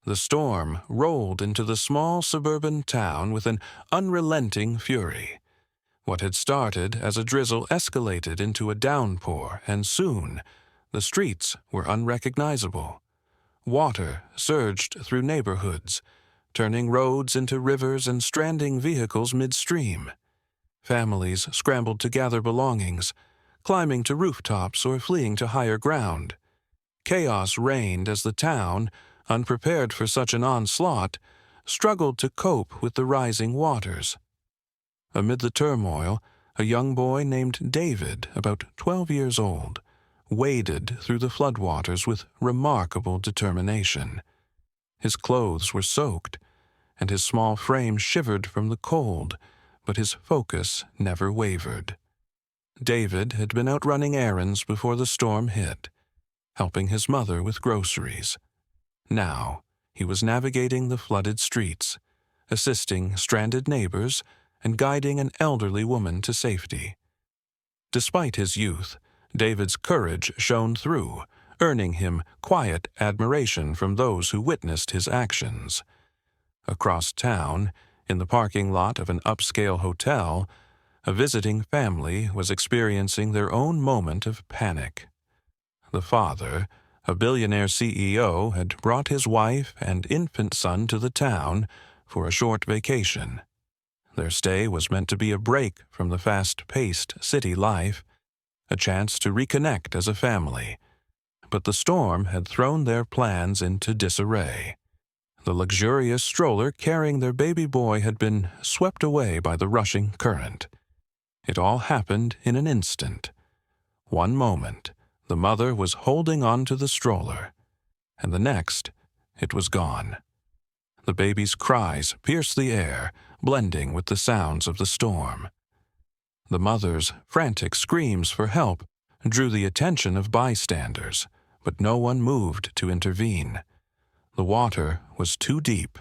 The storm rolled into the small suburban town with an unrelenting fury. What had started as a drizzle escalated into a downpour, and soon the streets were unrecognizable. Water surged through neighborhoods, turning roads into rivers and stranding vehicles midstream. Families scrambled to gather belongings, climbing to rooftops or fleeing to higher ground. Chaos reigned as the town, unprepared for such an onslaught, struggled to cope with the rising waters. Amid the turmoil, a young boy named David, about 12 years old, waded through the floodwaters with remarkable determination. His clothes were soaked, and his small frame shivered from the cold, but his focus never wavered. David had been out running errands before the storm hit, helping his mother with groceries. Now, he was navigating the flooded streets, assisting stranded neighbors, and guiding an elderly woman to safety. Despite his youth, David's courage shone through, earning him quiet admiration from those who witnessed his actions. Across town, in the parking lot of an upscale hotel, a visiting family was experiencing their own moment of panic. The father, a billionaire CEO, had brought his wife and infant son to the town for a short vacation. Their stay was meant to be a break from the fast-paced city life, a chance to reconnect as a family. But the storm had thrown their plans into disarray. The luxurious stroller carrying their baby boy had been swept away by the rushing current. It all happened in an instant. One moment, the mother was holding on to the stroller, and the next, it was gone. The baby's cries pierced the air, blending with the sounds of the storm. The mother's frantic screams for help drew the attention of bystanders, but no one moved to intervene. The water was too deep,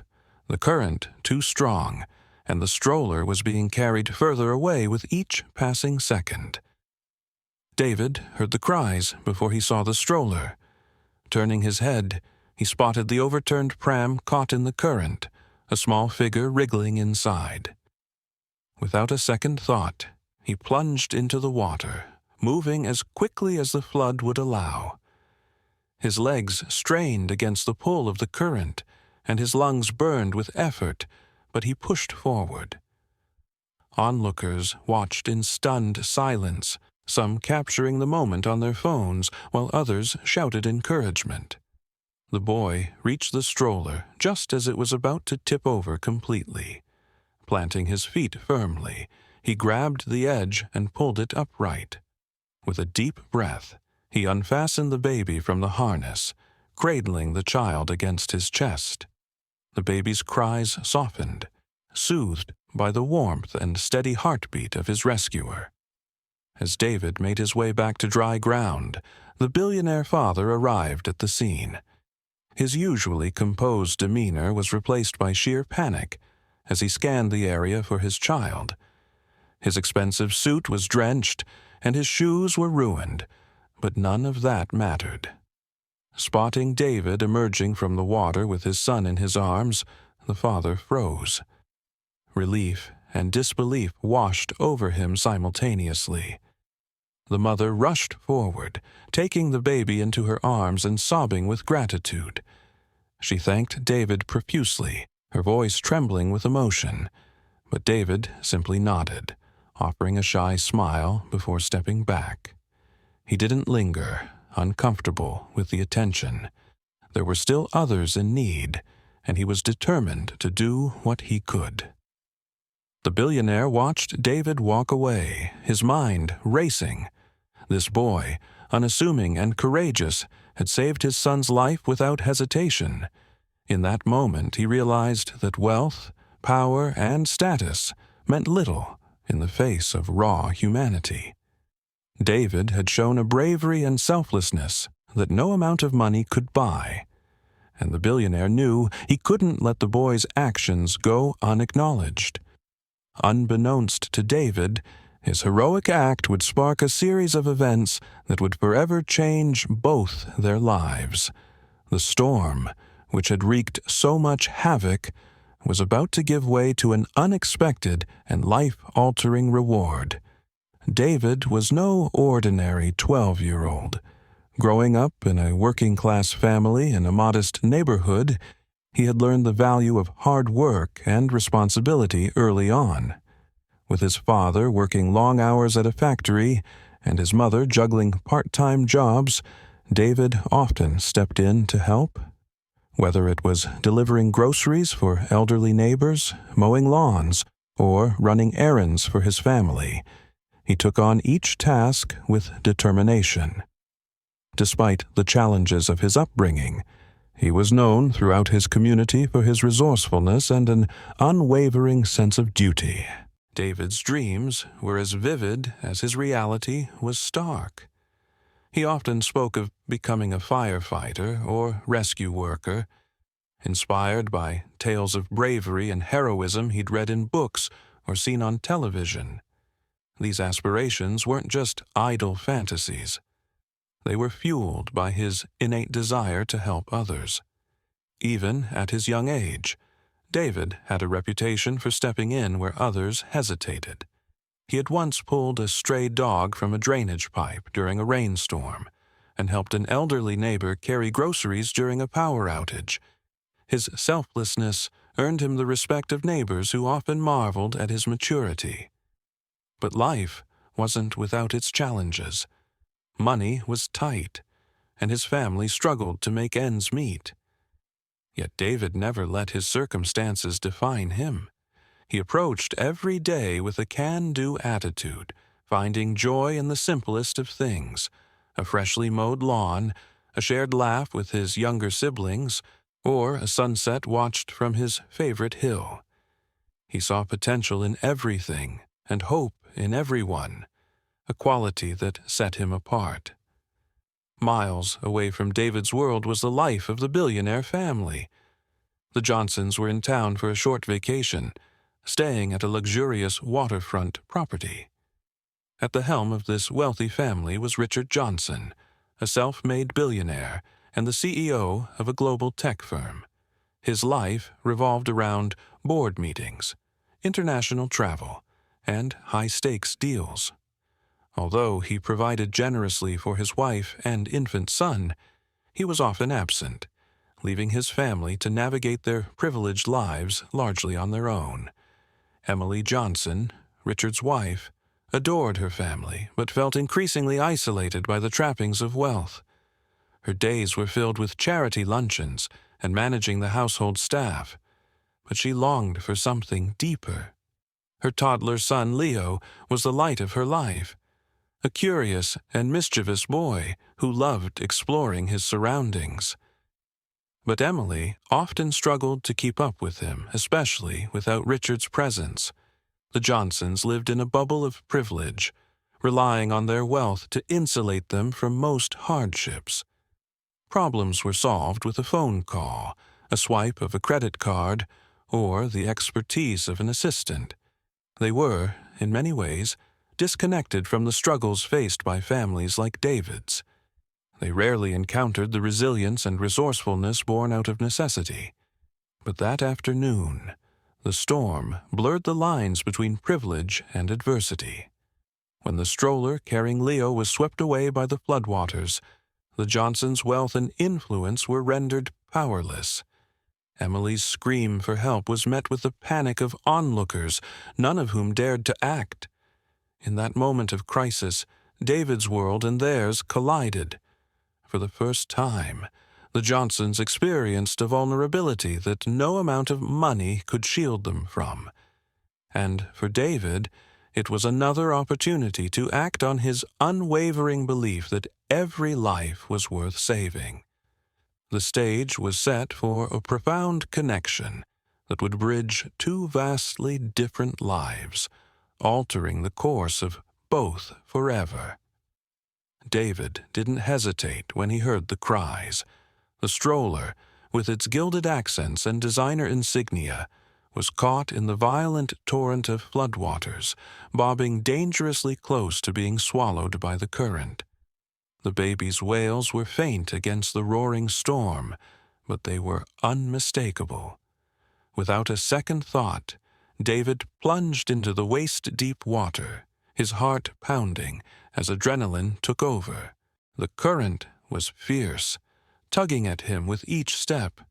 the current too strong, and the stroller was being carried further away with each passing second. David heard the cries before he saw the stroller. Turning his head, he spotted the overturned pram caught in the current, a small figure wriggling inside. Without a second thought, he plunged into the water, moving as quickly as the flood would allow. His legs strained against the pull of the current, and his lungs burned with effort, but he pushed forward. Onlookers watched in stunned silence, some capturing the moment on their phones, while others shouted encouragement. The boy reached the stroller just as it was about to tip over completely. Planting his feet firmly, he grabbed the edge and pulled it upright. With a deep breath, he unfastened the baby from the harness, cradling the child against his chest. The baby's cries softened, soothed by the warmth and steady heartbeat of his rescuer. As David made his way back to dry ground, the billionaire father arrived at the scene. His usually composed demeanor was replaced by sheer panic as he scanned the area for his child. His expensive suit was drenched, and his shoes were ruined, but none of that mattered. Spotting David emerging from the water with his son in his arms, the father froze. Relief and disbelief washed over him simultaneously. The mother rushed forward, taking the baby into her arms and sobbing with gratitude. She thanked David profusely, her voice trembling with emotion, but David simply nodded, offering a shy smile before stepping back. He didn't linger, uncomfortable with the attention. There were still others in need, and he was determined to do what he could. The billionaire watched David walk away, his mind racing. This boy, unassuming and courageous, had saved his son's life without hesitation. In that moment, he realized that wealth, power, and status meant little in the face of raw humanity. David had shown a bravery and selflessness that no amount of money could buy, and the billionaire knew he couldn't let the boy's actions go unacknowledged. Unbeknownst to David, his heroic act would spark a series of events that would forever change both their lives. The storm which had wreaked so much havoc, was about to give way to an unexpected and life-altering reward. David was no ordinary 12-year-old. Growing up in a working-class family in a modest neighborhood, he had learned the value of hard work and responsibility early on. With his father working long hours at a factory and his mother juggling part-time jobs, David often stepped in to help. Whether it was delivering groceries for elderly neighbors, mowing lawns, or running errands for his family, he took on each task with determination. Despite the challenges of his upbringing, he was known throughout his community for his resourcefulness and an unwavering sense of duty. David's dreams were as vivid as his reality was stark. He often spoke of becoming a firefighter or rescue worker, inspired by tales of bravery and heroism he'd read in books or seen on television. These aspirations weren't just idle fantasies. They were fueled by his innate desire to help others. Even at his young age, David had a reputation for stepping in where others hesitated. He had once pulled a stray dog from a drainage pipe during a rainstorm and helped an elderly neighbor carry groceries during a power outage. His selflessness earned him the respect of neighbors who often marveled at his maturity. But life wasn't without its challenges. Money was tight, and his family struggled to make ends meet. Yet David never let his circumstances define him. He approached every day with a can-do attitude, finding joy in the simplest of things: a freshly mowed lawn, a shared laugh with his younger siblings, or a sunset watched from his favorite hill. He saw potential in everything and hope in everyone, a quality that set him apart. Miles away from David's world was the life of the Billionaire family. The Johnsons were in town for a short vacation, staying at a luxurious waterfront property. At the helm of this wealthy family was Richard Johnson, a self-made billionaire and the CEO of a global tech firm. His life revolved around board meetings, international travel, and high-stakes deals. Although he provided generously for his wife and infant son, he was often absent, leaving his family to navigate their privileged lives largely on their own. Emily Johnson, Richard's wife, adored her family but felt increasingly isolated by the trappings of wealth. Her days were filled with charity luncheons and managing the household staff, but she longed for something deeper. Her toddler son Leo was the light of her life, a curious and mischievous boy who loved exploring his surroundings. But Emily often struggled to keep up with him, especially without Richard's presence. The Johnsons lived in a bubble of privilege, relying on their wealth to insulate them from most hardships. Problems were solved with a phone call, a swipe of a credit card, or the expertise of an assistant. They were, in many ways, disconnected from the struggles faced by families like David's. They rarely encountered the resilience and resourcefulness born out of necessity. But that afternoon, the storm blurred the lines between privilege and adversity. When the stroller carrying Leo was swept away by the floodwaters, the Johnsons' wealth and influence were rendered powerless. Emily's scream for help was met with the panic of onlookers, none of whom dared to act. In that moment of crisis, David's world and theirs collided. For the first time, the Johnsons experienced a vulnerability that no amount of money could shield them from. And for David, it was another opportunity to act on his unwavering belief that every life was worth saving. The stage was set for a profound connection that would bridge two vastly different lives, altering the course of both forever. David didn't hesitate when he heard the cries. The stroller, with its gilded accents and designer insignia, was caught in the violent torrent of floodwaters, bobbing dangerously close to being swallowed by the current. The baby's wails were faint against the roaring storm, but they were unmistakable. Without a second thought, David plunged into the waist-deep water, his heart pounding as adrenaline took over. The current was fierce, tugging at him with each step.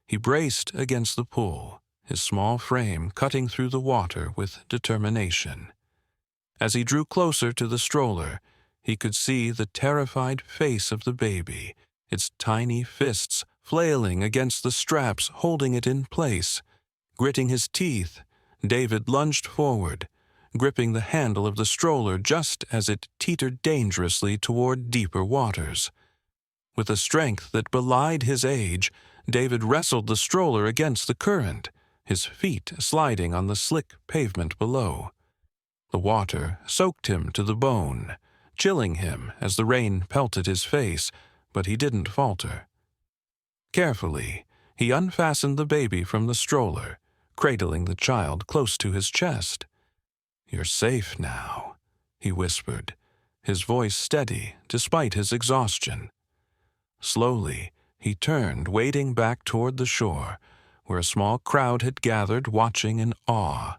He braced against the pull, his small frame cutting through the water with determination. As he drew closer to the stroller, he could see the terrified face of the baby, its tiny fists flailing against the straps holding it in place. Gritting his teeth, David lunged forward, gripping the handle of the stroller just as it teetered dangerously toward deeper waters. With a strength that belied his age, David wrestled the stroller against the current, his feet sliding on the slick pavement below. The water soaked him to the bone, chilling him as the rain pelted his face, but he didn't falter. Carefully, he unfastened the baby from the stroller, cradling the child close to his chest. "You're safe now," he whispered, his voice steady despite his exhaustion. Slowly, he turned, wading back toward the shore, where a small crowd had gathered, watching in awe.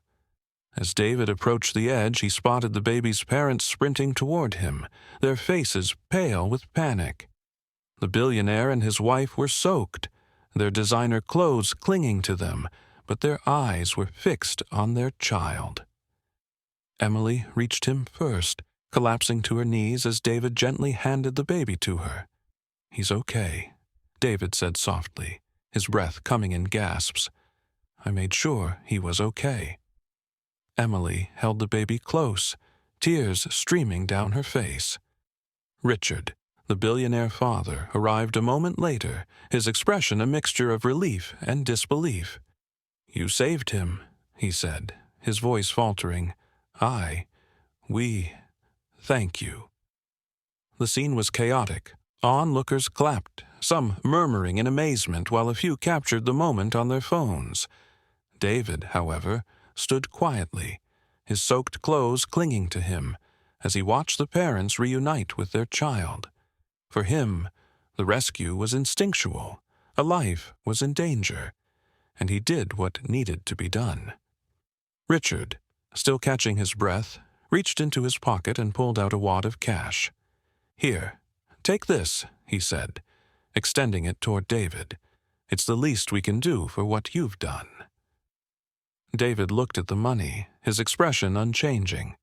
As David approached the edge, he spotted the baby's parents sprinting toward him, their faces pale with panic. The billionaire and his wife were soaked, their designer clothes clinging to them, but their eyes were fixed on their child. Emily reached him first, collapsing to her knees as David gently handed the baby to her. "He's okay," David said softly, his breath coming in gasps. "I made sure he was okay." Emily held the baby close, tears streaming down her face. Richard, the billionaire father, arrived a moment later, his expression a mixture of relief and disbelief. "You saved him," he said, his voice faltering. We thank you." The scene was chaotic. Onlookers clapped, some murmuring in amazement while a few captured the moment on their phones. David, however, stood quietly, his soaked clothes clinging to him, as he watched the parents reunite with their child. For him, the rescue was instinctual, a life was in danger, and he did what needed to be done. Richard, still catching his breath, reached into his pocket and pulled out a wad of cash. "Here, take this," he said, extending it toward David. "It's the least we can do for what you've done." David looked at the money, his expression unchanging.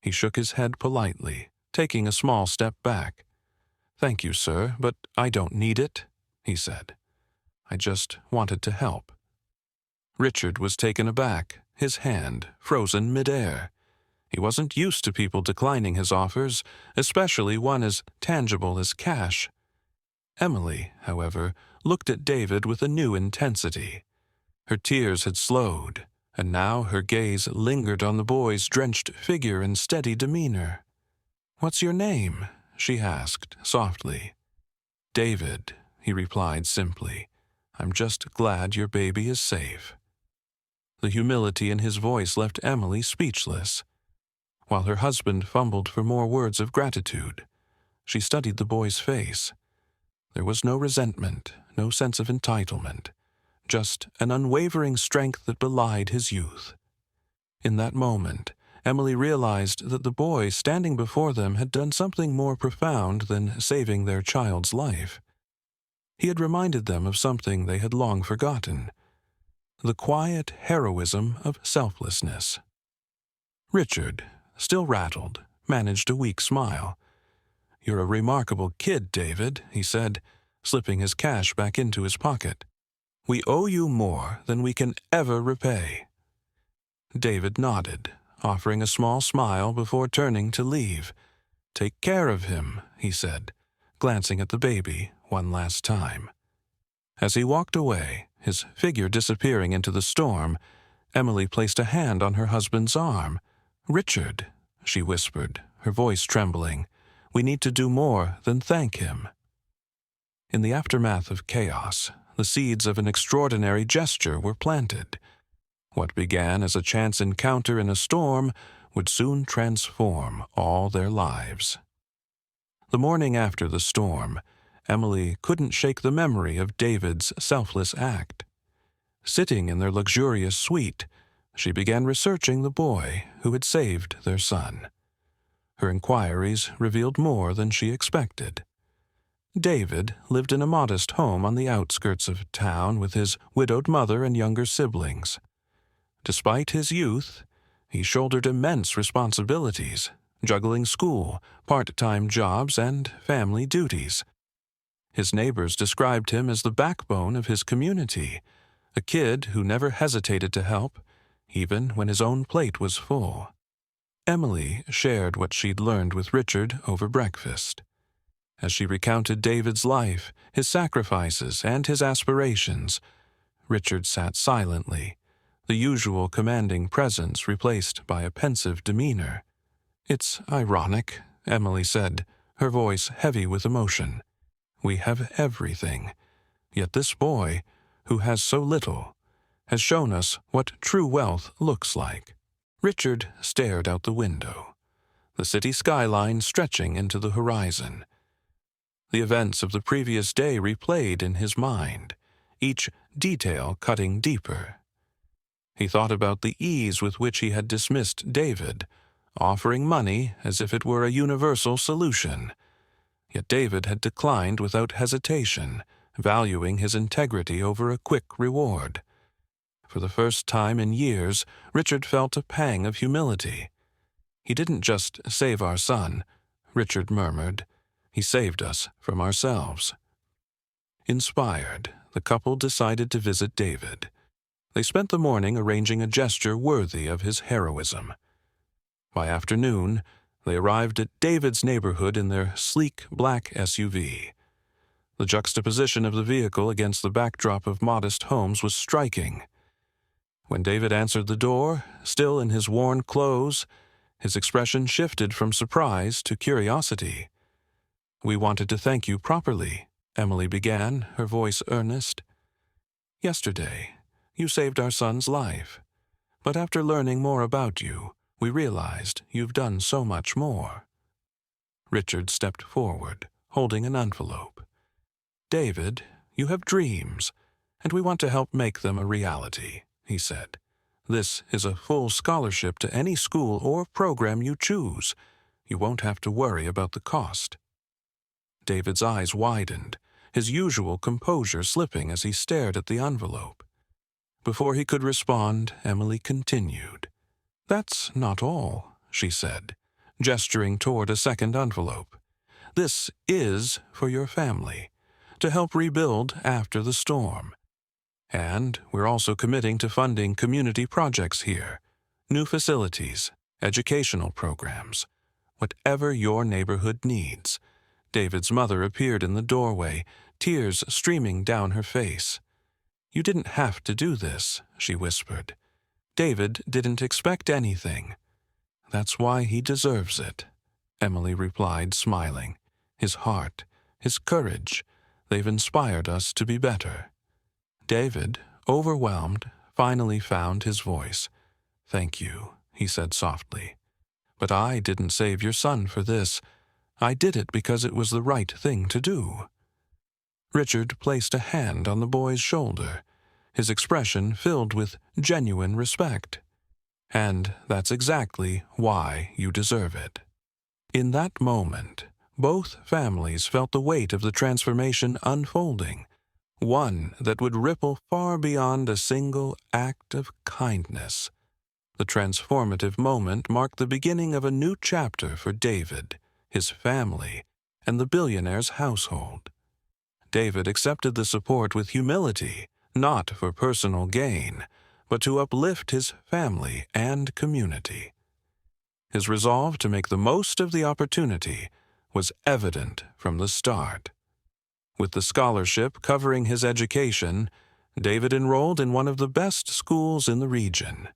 He shook his head politely, taking a small step back. "Thank you, sir, but I don't need it," he said. "I just wanted to help." Richard was taken aback, his hand frozen midair. He wasn't used to people declining his offers, especially one as tangible as cash. Emily, however, looked at David with a new intensity. Her tears had slowed, and now her gaze lingered on the boy's drenched figure and steady demeanor. "What's your name?" she asked softly. "David," he replied simply. "I'm just glad your baby is safe." The humility in his voice left Emily speechless. While her husband fumbled for more words of gratitude, she studied the boy's face. There was no resentment, no sense of entitlement, just an unwavering strength that belied his youth. In that moment, Emily realized that the boy standing before them had done something more profound than saving their child's life. He had reminded them of something they had long forgotten: the quiet heroism of selflessness. Richard, still rattled, managed a weak smile. "You're a remarkable kid, David," he said, slipping his cash back into his pocket. "We owe you more than we can ever repay." David nodded, offering a small smile before turning to leave. "Take care of him," he said, glancing at the baby one last time. As he walked away, his figure disappearing into the storm, Emily placed a hand on her husband's arm. "Richard," she whispered, her voice trembling, "we need to do more than thank him." In the aftermath of chaos, the seeds of an extraordinary gesture were planted. What began as a chance encounter in a storm would soon transform all their lives. The morning after the storm, Emily couldn't shake the memory of David's selfless act. Sitting in their luxurious suite, she began researching the boy who had saved their son. Her inquiries revealed more than she expected. David lived in a modest home on the outskirts of town with his widowed mother and younger siblings. Despite his youth, he shouldered immense responsibilities, juggling school, part-time jobs, and family duties. His neighbors described him as the backbone of his community, a kid who never hesitated to help, even when his own plate was full. Emily shared what she'd learned with Richard over breakfast. As she recounted David's life, his sacrifices, and his aspirations, Richard sat silently, the usual commanding presence replaced by a pensive demeanor. "It's ironic," Emily said, her voice heavy with emotion. "We have everything, yet this boy, who has so little, has shown us what true wealth looks like." Richard stared out the window, the city skyline stretching into the horizon. The events of the previous day replayed in his mind, each detail cutting deeper. He thought about the ease with which he had dismissed David, offering money as if it were a universal solution. Yet David had declined without hesitation, valuing his integrity over a quick reward. For the first time in years, Richard felt a pang of humility. "He didn't just save our son," Richard murmured. "He saved us from ourselves." Inspired, the couple decided to visit David. They spent the morning arranging a gesture worthy of his heroism. By afternoon, they arrived at David's neighborhood in their sleek black SUV. The juxtaposition of the vehicle against the backdrop of modest homes was striking. When David answered the door, still in his worn clothes, his expression shifted from surprise to curiosity. "We wanted to thank you properly," Emily began, her voice earnest. "Yesterday, you saved our son's life. But after learning more about you, we realized you've done so much more." Richard stepped forward, holding an envelope. "David, you have dreams, and we want to help make them a reality," he said. "This is a full scholarship to any school or program you choose. You won't have to worry about the cost." David's eyes widened, his usual composure slipping as he stared at the envelope. Before he could respond, Emily continued. "That's not all," she said, gesturing toward a second envelope. "This is for your family, to help rebuild after the storm. And we're also committing to funding community projects here, new facilities, educational programs, whatever your neighborhood needs." David's mother appeared in the doorway, tears streaming down her face. "You didn't have to do this," she whispered. "David didn't expect anything. That's why he deserves it," Emily replied, smiling. "His heart, his courage, they've inspired us to be better." David, overwhelmed, finally found his voice. "Thank you," he said softly. "But I didn't save your son for this. I did it because it was the right thing to do." Richard placed a hand on the boy's shoulder, his expression filled with genuine respect. "And that's exactly why you deserve it." In that moment, both families felt the weight of the transformation unfolding, one that would ripple far beyond a single act of kindness. The transformative moment marked the beginning of a new chapter for David, his family, and the billionaire's household. David accepted the support with humility, not for personal gain, but to uplift his family and community. His resolve to make the most of the opportunity was evident from the start. With the scholarship covering his education, David enrolled in one of the best schools in the region.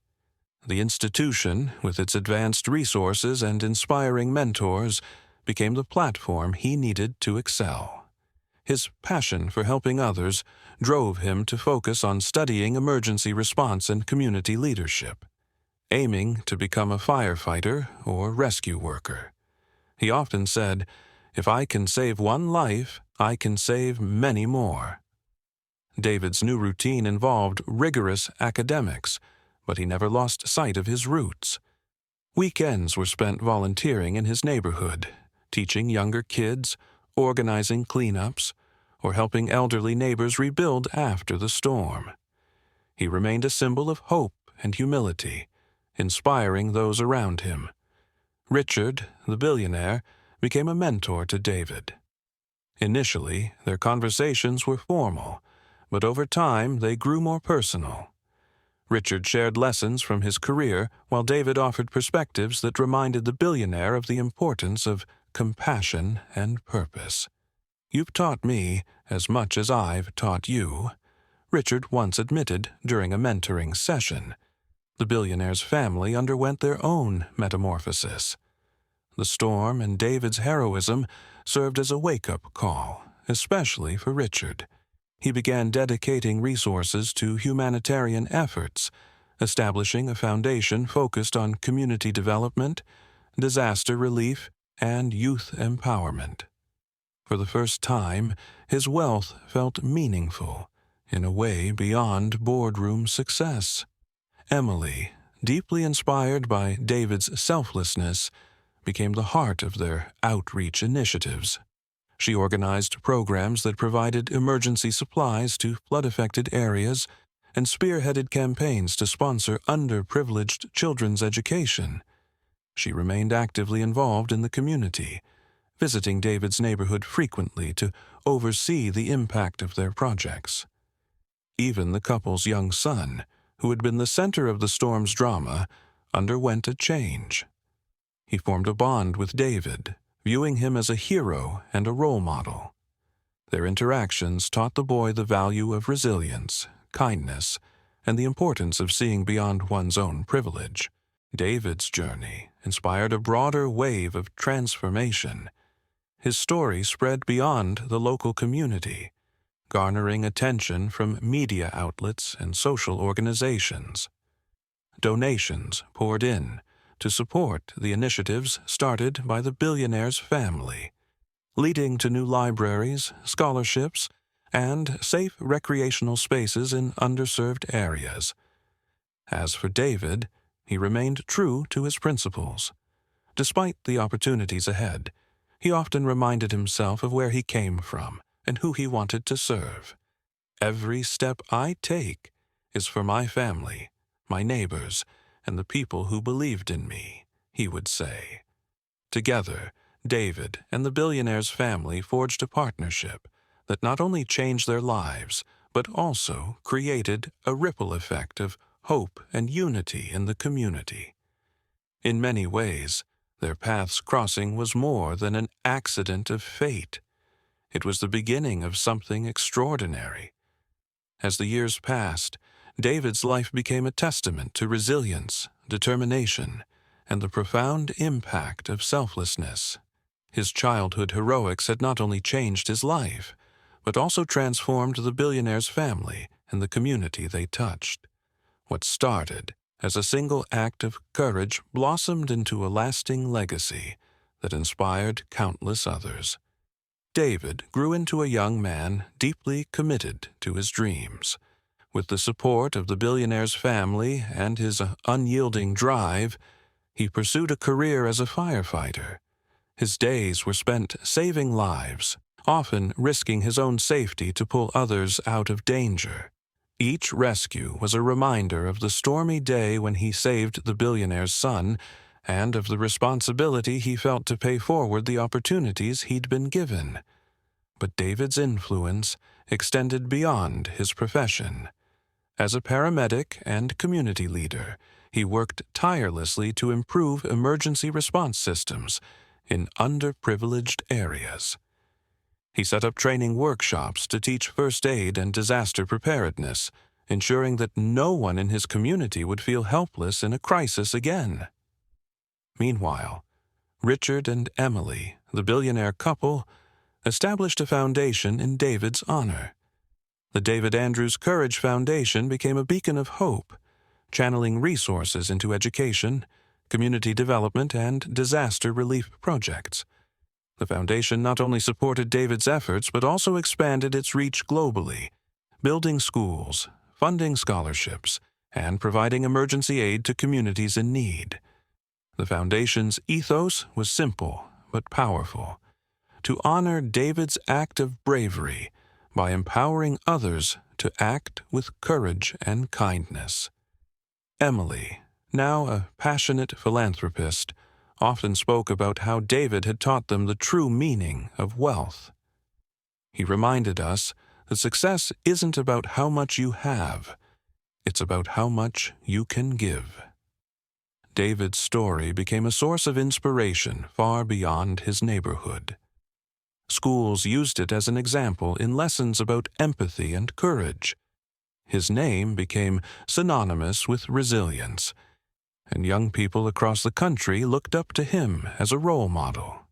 The institution, with its advanced resources and inspiring mentors, became the platform he needed to excel. His passion for helping others drove him to focus on studying emergency response and community leadership, aiming to become a firefighter or rescue worker. He often said, "If I can save one life, I can save many more. David's new routine involved rigorous academics, but he never lost sight of his roots. Weekends were spent volunteering in his neighborhood, teaching younger kids, organizing cleanups, or helping elderly neighbors rebuild after the storm. He remained a symbol of hope and humility, inspiring those around him. Richard, the billionaire, became a mentor to David. Initially, their conversations were formal, but over time they grew more personal. Richard shared lessons from his career, while David offered perspectives that reminded the billionaire of the importance of compassion and purpose. "You've taught me as much as I've taught you," Richard once admitted during a mentoring session. The billionaire's family underwent their own metamorphosis. The storm and David's heroism served as a wake-up call, especially for Richard. He began dedicating resources to humanitarian efforts, establishing a foundation focused on community development, disaster relief, and youth empowerment. For the first time, his wealth felt meaningful, in a way beyond boardroom success. Emily, deeply inspired by David's selflessness, became the heart of their outreach initiatives. She organized programs that provided emergency supplies to flood-affected areas and spearheaded campaigns to sponsor underprivileged children's education. She remained actively involved in the community, visiting David's neighborhood frequently to oversee the impact of their projects. Even the couple's young son, who had been the center of the storm's drama, underwent a change. He formed a bond with David, viewing him as a hero and a role model. Their interactions taught the boy the value of resilience, kindness, and the importance of seeing beyond one's own privilege. David's journey inspired a broader wave of transformation. His story spread beyond the local community, garnering attention from media outlets and social organizations. Donations poured in to support the initiatives started by the billionaire's family, leading to new libraries, scholarships, and safe recreational spaces in underserved areas. As for David, he remained true to his principles. Despite the opportunities ahead, he often reminded himself of where he came from and who he wanted to serve. "Every step I take is for my family, my neighbors, and the people who believed in me," he would say. Together, David and the billionaire's family forged a partnership that not only changed their lives, but also created a ripple effect of hope and unity in the community. In many ways, their paths crossing was more than an accident of fate. It was the beginning of something extraordinary. As the years passed, David's life became a testament to resilience, determination, and the profound impact of selflessness. His childhood heroics had not only changed his life, but also transformed the billionaire's family and the community they touched. What started as a single act of courage blossomed into a lasting legacy that inspired countless others. David grew into a young man deeply committed to his dreams. With the support of the billionaire's family and his unyielding drive, he pursued a career as a firefighter. His days were spent saving lives, often risking his own safety to pull others out of danger. Each rescue was a reminder of the stormy day when he saved the billionaire's son and of the responsibility he felt to pay forward the opportunities he'd been given. But David's influence extended beyond his profession. As a paramedic and community leader, he worked tirelessly to improve emergency response systems in underprivileged areas. He set up training workshops to teach first aid and disaster preparedness, ensuring that no one in his community would feel helpless in a crisis again. Meanwhile, Richard and Emily, the billionaire couple, established a foundation in David's honor. The David Andrews Courage Foundation became a beacon of hope, channeling resources into education, community development, and disaster relief projects. The foundation not only supported David's efforts but also expanded its reach globally, building schools, funding scholarships, and providing emergency aid to communities in need. The foundation's ethos was simple but powerful: to honor David's act of bravery by empowering others to act with courage and kindness. Emily, now a passionate philanthropist, often spoke about how David had taught them the true meaning of wealth. He reminded us that success isn't about how much you have, it's about how much you can give. David's story became a source of inspiration far beyond his neighborhood. Schools used it as an example in lessons about empathy and courage. His name became synonymous with resilience, and young people across the country looked up to him as a role model.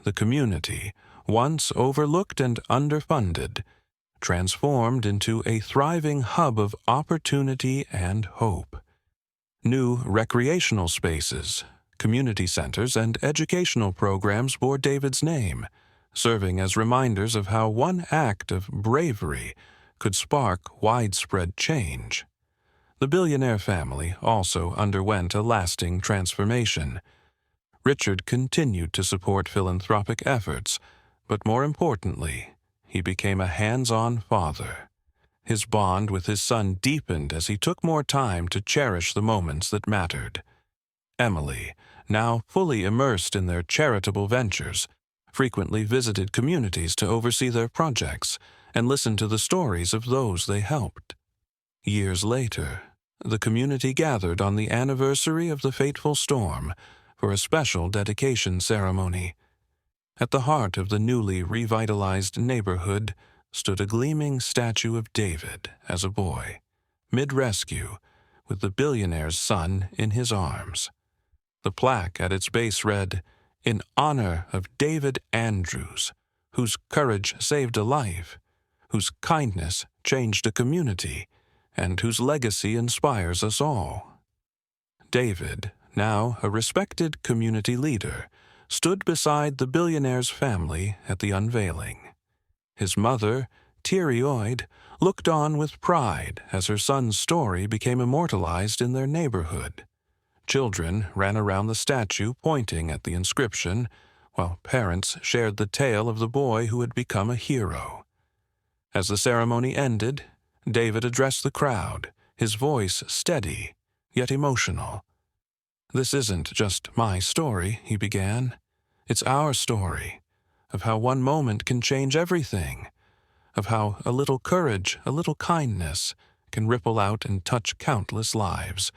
The community, once overlooked and underfunded, transformed into a thriving hub of opportunity and hope. New recreational spaces, community centers, and educational programs bore David's name, serving as reminders of how one act of bravery could spark widespread change. The Billionaire family also underwent a lasting transformation. Richard continued to support philanthropic efforts, but more importantly, he became a hands-on father. His bond with his son deepened as he took more time to cherish the moments that mattered. Emily, now fully immersed in their charitable ventures, frequently visited communities to oversee their projects and listen to the stories of those they helped. Years later, the community gathered on the anniversary of the fateful storm for a special dedication ceremony. At the heart of the newly revitalized neighborhood stood a gleaming statue of David as a boy, mid-rescue, with the billionaire's son in his arms. The plaque at its base read, "In honor of David Andrews, whose courage saved a life, whose kindness changed a community, and whose legacy inspires us all." David, now a respected community leader, stood beside the billionaire's family at the unveiling. His mother, teary-eyed, looked on with pride as her son's story became immortalized in their neighborhood. Children ran around the statue pointing at the inscription, while parents shared the tale of the boy who had become a hero. As the ceremony ended, David addressed the crowd, his voice steady, yet emotional. "This isn't just my story," he began. "It's our story, of how one moment can change everything, of how a little courage, a little kindness, can ripple out and touch countless lives,